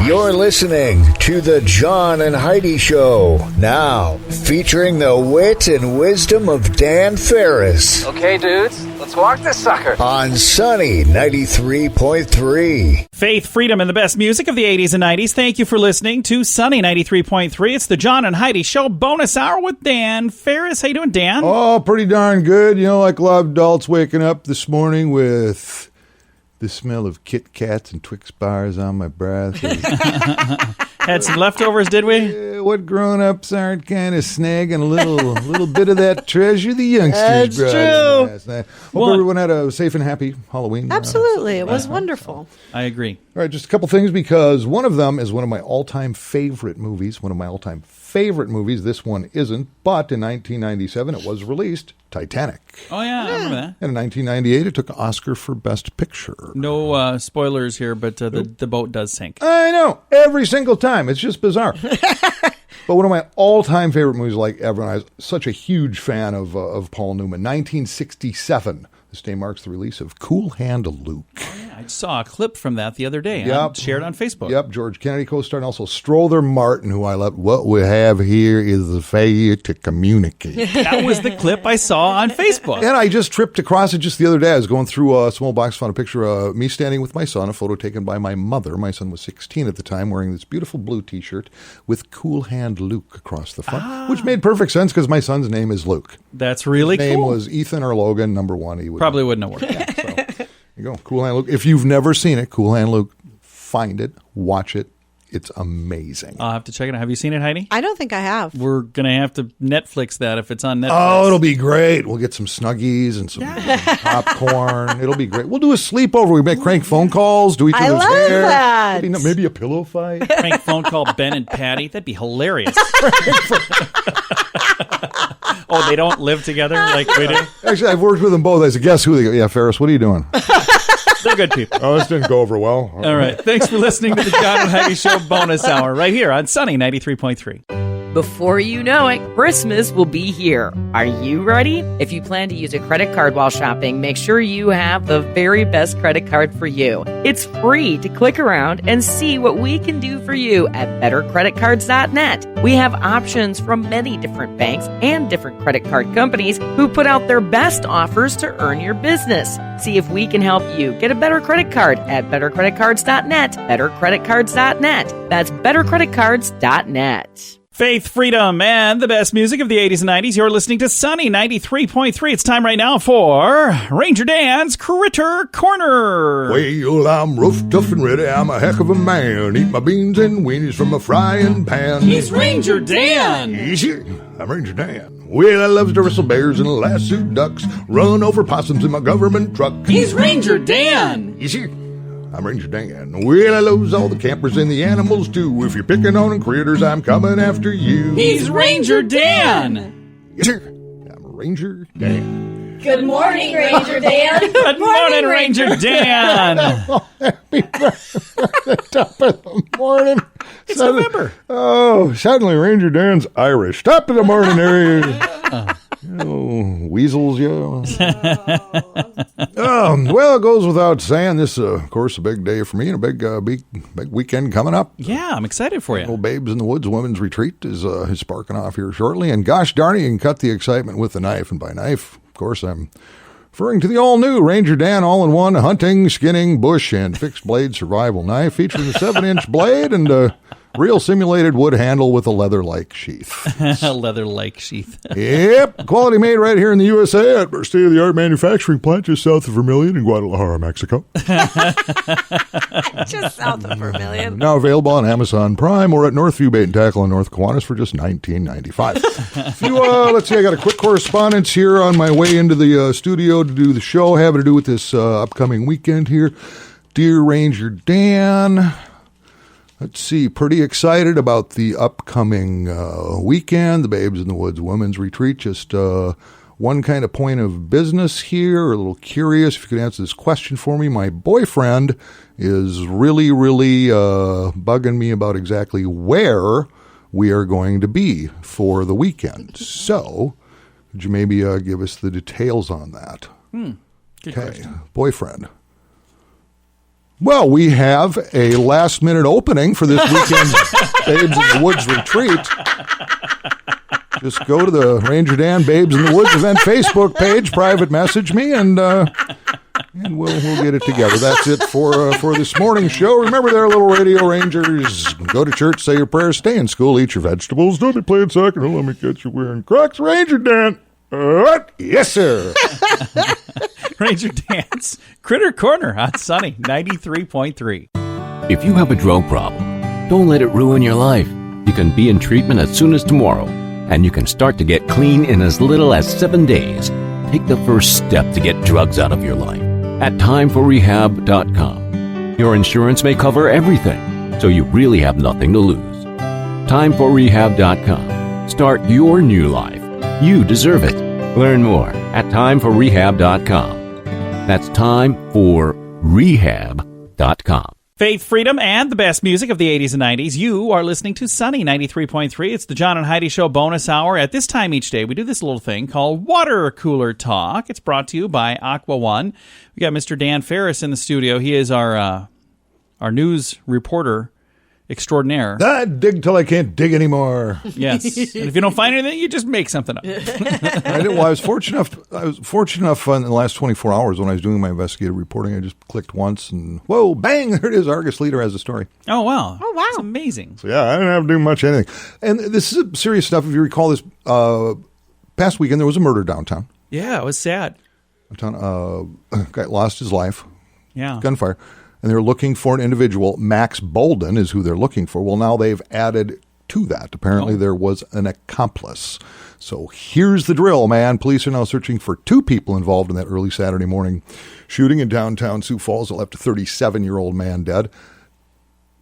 You're listening to the John and Heidi Show, now featuring the wit and wisdom of Dan Farris. Okay, dudes, let's walk this sucker. On Sunny 93.3. Faith, freedom, and the best music of the 80s and 90s. Thank you for listening to Sunny 93.3. It's the John and Heidi Show bonus hour with Dan Farris. How you doing, Dan? Oh, pretty darn good. You know, like a lot of adults waking up this morning with the smell of Kit Kats and Twix bars on my breath. Had some leftovers, did we? What grown-ups aren't kind of snagging a little bit of that treasure the youngsters brought in last night. Hope everyone had a safe and happy Halloween. Absolutely. It was wonderful. I agree. All right, just a couple things, because one of them is one of my all-time favorite movies. This one isn't, but in 1997 it was released, Titanic. Oh, yeah, I remember that. And in 1998 it took an Oscar for Best Picture. No spoilers here, but the boat does sink. I know, every single time. It's just bizarre. But one of my all-time favorite movies, like ever, and I was such a huge fan of Paul Newman, 1967. This day marks the release of Cool Hand Luke. Oh, yeah, I saw a clip from that the other day. Yep. I shared on Facebook. Yep, George Kennedy co-star, and also Strother Martin, who I love. What we have here is the failure to communicate. That was the clip I saw on Facebook. And I just tripped across it just the other day. I was going through a small box, found a picture of me standing with my son, a photo taken by my mother. My son was 16 at the time, wearing this beautiful blue T-shirt with Cool Hand Luke across the front, which made perfect sense because my son's name is Luke. That's really His cool. name was Ethan or Logan, number one. He would Probably wouldn't have worked. Yeah, so there you go. Cool Hand Luke. If you've never seen it, Cool Hand Luke, find it, watch it. It's amazing. I'll have to check it out. Have you seen it, Heidi? I don't think I have. We're going to have to Netflix that if it's on Netflix. Oh, it'll be great. We'll get some Snuggies and some popcorn. It'll be great. We'll do a sleepover. We make crank phone calls, do each I other's love hair. that. Maybe a pillow fight. Prank phone call Ben and Patty. That'd be hilarious. Oh, they don't live together like we do? Actually, I've worked with them both. I said, guess who they go? Yeah, Farris, what are you doing? They're good people. Oh, this didn't go over well. All right. Thanks for listening to the John and Heidi Show bonus hour right here on Sunny 93.3. Before you know it, Christmas will be here. Are you ready? If you plan to use a credit card while shopping, make sure you have the very best credit card for you. It's free to click around and see what we can do for you at bettercreditcards.net. We have options from many different banks and different credit card companies who put out their best offers to earn your business. See if we can help you get a better credit card at bettercreditcards.net. Bettercreditcards.net. That's bettercreditcards.net. Faith, freedom, and the best music of the 80s and 90s. You're listening to Sunny 93.3. It's time right now for Ranger Dan's Critter Corner. Well, I'm rough, tough, and ready. I'm a heck of a man. Eat my beans and weenies from a frying pan. He's Ranger Dan. Easy. I'm Ranger Dan. Well, I loves to wrestle bears and lasso ducks, run over possums in my government truck. He's Ranger Dan. Easy. I'm Ranger Dan. Well, I loves all the campers and the animals too. If you're picking on critters, I'm coming after you. He's Ranger Dan. Yes, sir. I'm Ranger Dan. Good morning, Ranger Dan. Good morning, Ranger Dan. Happy the top of the morning. It's November. Oh, suddenly Ranger Dan's Irish. Top of the morning area. Oh, weasels, yeah. Well, it goes without saying. This, of course, a big day for me and a big weekend coming up. Yeah, I'm excited for you. Little Babes in the Woods Women's Retreat is sparking off here shortly. And gosh darn it, you can cut the excitement with a knife. And by knife, of course, I'm referring to the all-new Ranger Dan all-in-one hunting, skinning, bush, and fixed blade survival knife featuring a 7-inch blade and a real simulated wood handle with a leather-like sheath. A leather-like sheath. Yep. Quality made right here in the USA at our state-of-the-art manufacturing plant just south of Vermilion in Guadalajara, Mexico. Just south of Vermilion. Now available on Amazon Prime or at Northview Bait and Tackle in North Kiwanis for just $19.95. Let's see, I got a quick correspondence here on my way into the studio to do the show, having to do with this upcoming weekend here. Dear Ranger Dan, let's see, pretty excited about the upcoming weekend, the Babes in the Woods Women's Retreat. Just one kind of point of business here, a little curious if you could answer this question for me. My boyfriend is really bugging me about exactly where we are going to be for the weekend. So, could you maybe give us the details on that? Good question. Boyfriend. Well, we have a last-minute opening for this weekend's Babes in the Woods retreat. Just go to the Ranger Dan Babes in the Woods event Facebook page, private message me, and we'll get it together. That's it for this morning's show. Remember there, little radio rangers, go to church, say your prayers, stay in school, eat your vegetables, don't be playing soccer, don't let me catch you wearing Crocs. Ranger Dan. What? Yes, sir. Ranger Dan's Critter Corner on Sunny 93.3. If you have a drug problem, don't let it ruin your life. You can be in treatment as soon as tomorrow, and you can start to get clean in as little as 7 days. Take the first step to get drugs out of your life at timeforrehab.com. Your insurance may cover everything, so you really have nothing to lose. Timeforrehab.com. Start your new life. You deserve it. Learn more at timeforrehab.com. That's timeforrehab.com. Faith, freedom, and the best music of the 80s and 90s. You are listening to Sunny 93.3. It's the John and Heidi Show bonus hour. At this time each day, we do this little thing called Water Cooler Talk. It's brought to you by Aqua One. We got Mr. Dan Farris in the studio. He is our news reporter extraordinaire. I dig till I can't dig anymore. Yes. And if you don't find anything, you just make something up. I was fortunate enough in the last 24 hours when I was doing my investigative reporting, I just clicked once and whoa, bang, there it is. Argus Leader has a story. Oh, wow. Oh, wow. It's amazing. So, yeah, I didn't have to do much anything. And this is serious stuff. If you recall this past weekend, there was a murder downtown. Yeah, it was sad. A guy lost his life. Yeah. Gunfire. And they're looking for an individual. Max Bolden is who they're looking for. Well, now they've added to that. Apparently, there was an accomplice. So here's the drill, man. Police are now searching for 2 people involved in that early Saturday morning shooting in downtown Sioux Falls that left a 37-year-old man dead.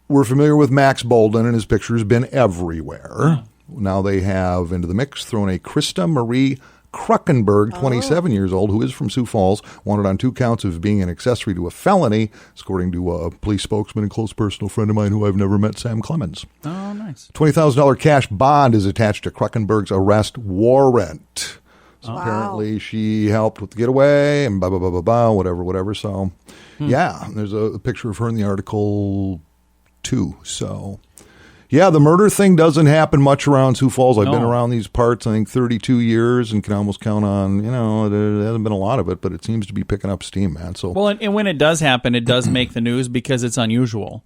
We're familiar with Max Bolden, and his picture has been everywhere. Now they have into the mix thrown a Krista Marie Kruckenberg, 27 years old, who is from Sioux Falls, wanted on 2 counts of being an accessory to a felony, according to a police spokesman and close personal friend of mine who I've never met, Sam Clemens. Oh, nice. $20,000 cash bond is attached to Kruckenberg's arrest warrant. So apparently she helped with the getaway and whatever. So, yeah, there's a picture of her in the article, too. So, yeah, the murder thing doesn't happen much around Sioux Falls. I've been around these parts, I think, 32 years and can almost count on, there hasn't been a lot of it, but it seems to be picking up steam, man. So, well, and when it does happen, it does make the news because it's unusual.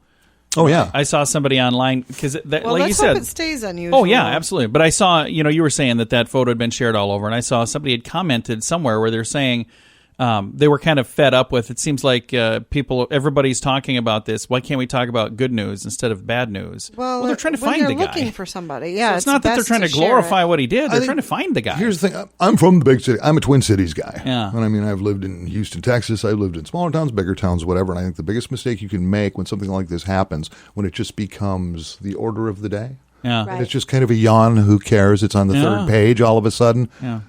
Oh, yeah. I saw somebody online because, like you let's said, hope it stays unusual. Oh, yeah, absolutely. But I saw, you were saying that photo had been shared all over, and I saw somebody had commented somewhere where they're saying they were kind of fed up with, it seems like everybody's talking about this. Why can't we talk about good news instead of bad news? Well, they're trying to find the guy. They're looking for somebody. Yeah, so it's not that they're trying to glorify what he did. They're trying to find the guy. Here's the thing. I'm from the big city. I'm a Twin Cities guy. Yeah. And I mean, I've lived in Houston, Texas. I've lived in smaller towns, bigger towns, whatever. And I think the biggest mistake you can make when something like this happens, when it just becomes the order of the day. Yeah. Right. And it's just kind of a yawn. Who cares? It's on the third page all of a sudden. Yeah.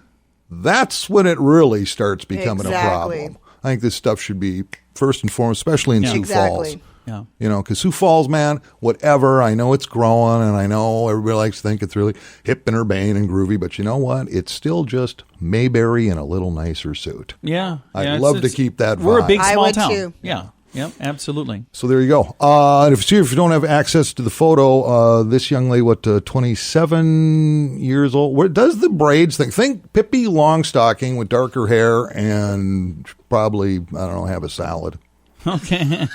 That's when it really starts becoming a Exactly. problem. I think this stuff should be first and foremost, especially in Sioux Falls. Yeah. Because Sioux Falls, man, whatever, I know it's growing, and I know everybody likes to think it's really hip and urbane and groovy, but you know what? It's still just Mayberry in a little nicer suit. Yeah. I'd love to keep that vibe. We're a big, I small would town. too. Yeah. Yep, absolutely. So there you go. And if you don't have access to the photo, this young lady, 27 years old, where does the braids thing? Think Pippi Longstocking with darker hair and probably, I don't know, have a salad. Okay.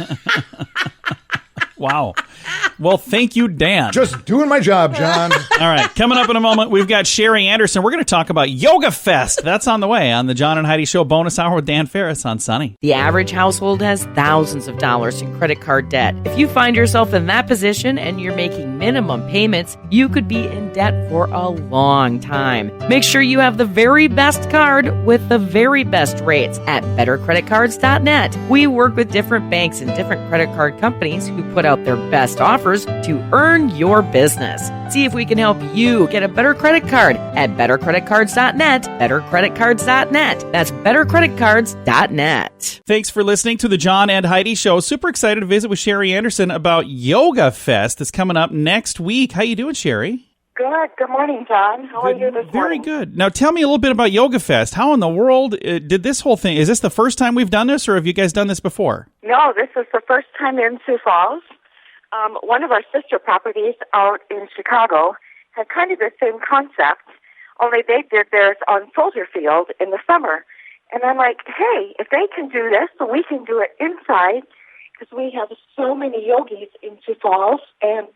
Wow. Well, thank you, Dan. Just doing my job, John. All right. Coming up in a moment, we've got Sherry Anderson. We're going to talk about YogaFest. That's on the way on the John and Heidi Show bonus hour with Dan Farris on Sunny. The average household has thousands of dollars in credit card debt. If you find yourself in that position and you're making minimum payments, you could be in debt for a long time. Make sure you have the very best card with the very best rates at bettercreditcards.net. We work with different banks and different credit card companies who put out their best offers to earn your business. See if we can help you get a better credit card at bettercreditcards.net, bettercreditcards.net. That's bettercreditcards.net. Thanks for listening to the John and Heidi Show. Super excited to visit with Sherry Anderson about YogaFest that's coming up next week. How you doing, Sherry? Good. Good morning, John. How are you this Very morning? good. Now, tell me a little bit about YogaFest. How in the world did this whole thing? Is this the first time we've done this, or have you guys done this before? No, this is the first time in Sioux Falls. One of our sister properties out in Chicago had kind of the same concept, only they did theirs on Soldier Field in the summer. And I'm like, hey, if they can do this, so we can do it inside, because we have so many yogis in Sioux Falls and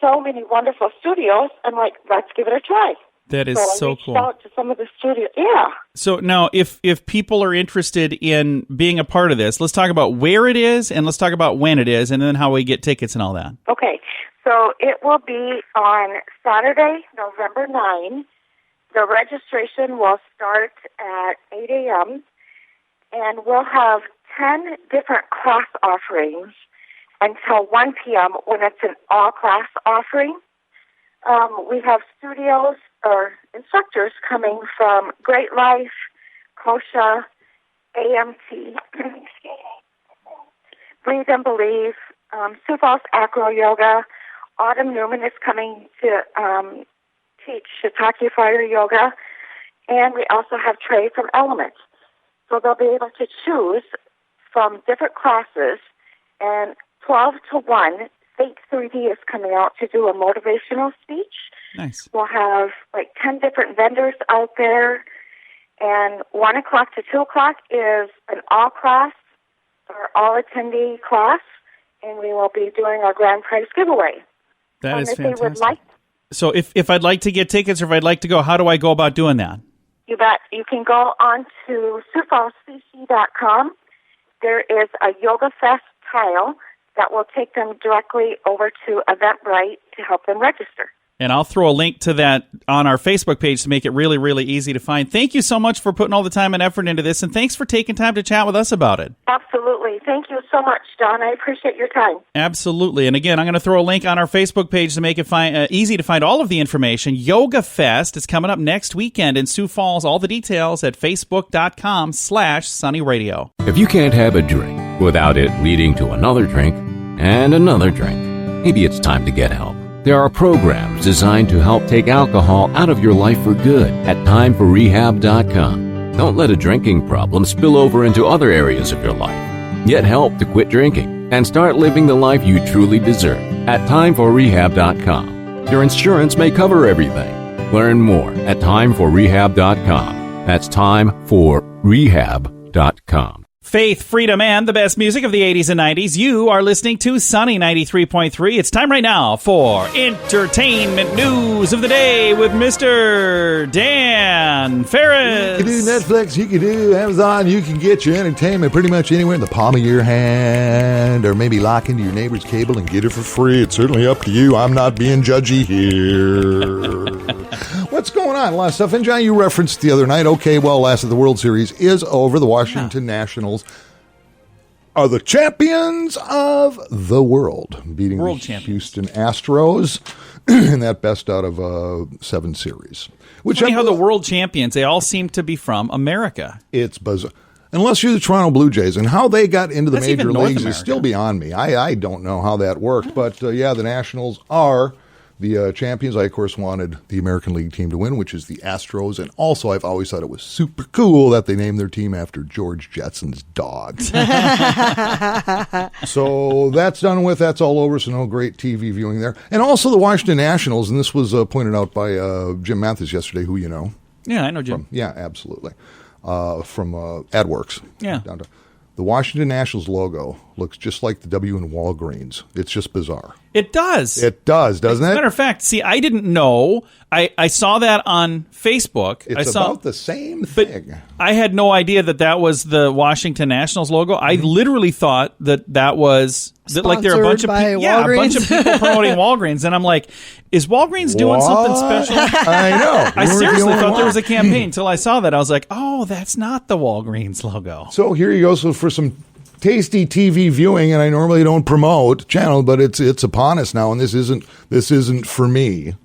so many wonderful studios. I'm like, let's give it a try. That is so cool. I reached out to some of the studios. Yeah. So now, if people are interested in being a part of this, let's talk about where it is, and let's talk about when it is, and then how we get tickets and all that. Okay. So it will be on Saturday, November 9. The registration will start at 8 a.m., and we'll have 10 different class offerings until 1 p.m. when it's an all-class offering. We have studios or instructors coming from Great Life, Kosha, AMT, Breathe and Believe, Sioux Falls Acro Yoga. Autumn Newman is coming to teach Shiitake Fire Yoga. And we also have Trey from Element. So they'll be able to choose from different classes, and 12 to 1, Fate 3D is coming out to do a motivational speech. Nice. We'll have like 10 different vendors out there, and 1 o'clock to 2 o'clock is an all-class or all-attendee class, and we will be doing our grand prize giveaway. That is if fantastic. They would like, so if I'd like to get tickets, or if I'd like to go, how do I go about doing that? you bet. You can go on to SiouxFallsCC.com. There is a YogaFest tile that will take them directly over to Eventbrite to help them register. And I'll throw a link to that on our Facebook page to make it really, really easy to find. Thank you so much for putting all the time and effort into this, and thanks for taking time to chat with us about it. Absolutely. Thank you so much, John. I appreciate your time. Absolutely. And again, I'm going to throw a link on our Facebook page to make it easy to find all of the information. YogaFest is coming up next weekend in Sioux Falls. All the details at facebook.com/sunnyradio. If you can't have a drink without it leading to another drink and another drink, maybe it's time to get help. There are programs designed to help take alcohol out of your life for good at timeforrehab.com. Don't let a drinking problem spill over into other areas of your life. Get help to quit drinking and start living the life you truly deserve at timeforrehab.com. Your insurance may cover everything. Learn more at timeforrehab.com. That's timeforrehab.com. Faith, freedom, and the best music of the 80s and 90s. You are listening to Sunny 93.3. It's time right now for entertainment news of the day with Mr. Dan Farris. You can do Netflix, you can do Amazon, you can get your entertainment pretty much anywhere in the palm of your hand, or maybe lock into your neighbor's cable and get it for free. It's certainly up to you. I'm not being judgy here. What's going on? A lot of stuff. And John, you referenced the other night, okay, well, last of the World Series is over. The Washington Nationals are the champions of the world, beating World the champions. Houston Astros in that best out of 7 series. Which Funny how the world champions, they all seem to be from America. It's bizarre. Unless you're the Toronto Blue Jays, and how they got into the That's major even North leagues is America. still beyond me. I don't know how that worked, but yeah, the Nationals are the champions. I, of course, wanted the American League team to win, which is the Astros, and also I've always thought it was super cool that they named their team after George Jetson's dog. So that's done with. That's all over, so no great TV viewing there. And also the Washington Nationals, and this was pointed out by Jim Mathis yesterday, who you know. Yeah, I know Jim. Yeah, absolutely. From AdWorks. Yeah. Down to, the Washington Nationals logo looks just like the W in Walgreens. It's just bizarre. It does. It does, doesn't As a it? matter of fact, see, I didn't know. I saw that on Facebook. It's about the same thing. I had no idea that was the Washington Nationals logo. I literally thought that was like there are a bunch of Sponsored by a bunch of Walgreens. people promoting Walgreens, and I'm like, is Walgreens doing something What? special? I know. I You weren't the seriously only thought there one. was a campaign until I saw that. I was like, oh, that's not the Walgreens logo. So here you go. So for some tasty TV viewing, and I normally don't promote channel, but it's upon us now, and this isn't for me.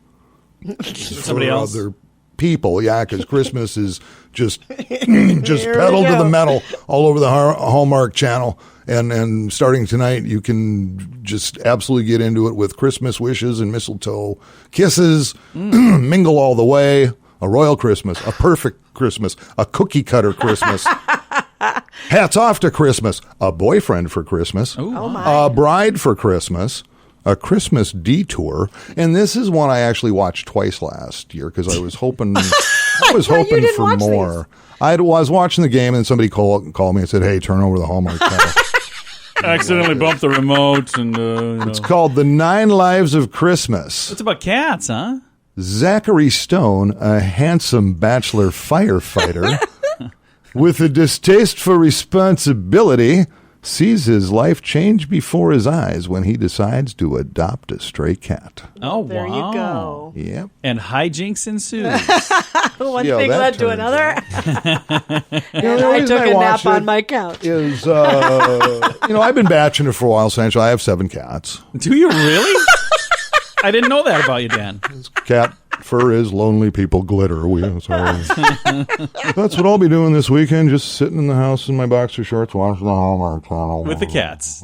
Somebody else. Other people, because Christmas is just pedal to the metal all over the Hallmark Channel. And starting tonight, you can just absolutely get into it with Christmas wishes and mistletoe kisses, mingle all the way, a royal Christmas, a perfect Christmas, a cookie cutter Christmas. Hats off to Christmas, a boyfriend for Christmas, a bride for Christmas, a Christmas detour, and this is one I actually watched twice last year because I was hoping for more. I was watching the game and somebody called me and said, "Hey, turn over the Hallmark Channel." Accidentally bumped the remote, and it's called The 9 Lives of Christmas. It's about cats, huh? Zachary Stone, a handsome bachelor firefighter with a distaste for responsibility, sees his life change before his eyes when he decides to adopt a stray cat. Oh, wow. There you go. Yep. And hijinks ensues. One thing led to another. And the I reason took I a watch nap on it my couch. Is, I've been batching it for a while, Sancho. I have 7 cats. Do you really? I didn't know that about you, Dan. Cat fur is lonely people glitter. That's what I'll be doing this weekend, just sitting in the house in my boxer shorts watching the Hallmark Channel. With the cats.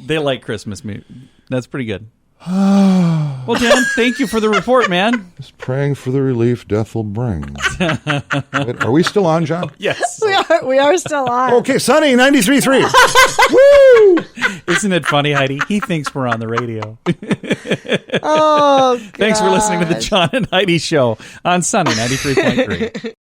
They like Christmas music. That's pretty good. Well, Dan, thank you for the report, man. Just praying for the relief death will bring. Wait, are we still on, John? Yes. We are still on. Okay, Sunny, 93.3. Woo! Isn't it funny, Heidi? He thinks we're on the radio. Oh, Thanks for listening to the John and Heidi Show on Sunny 93.3.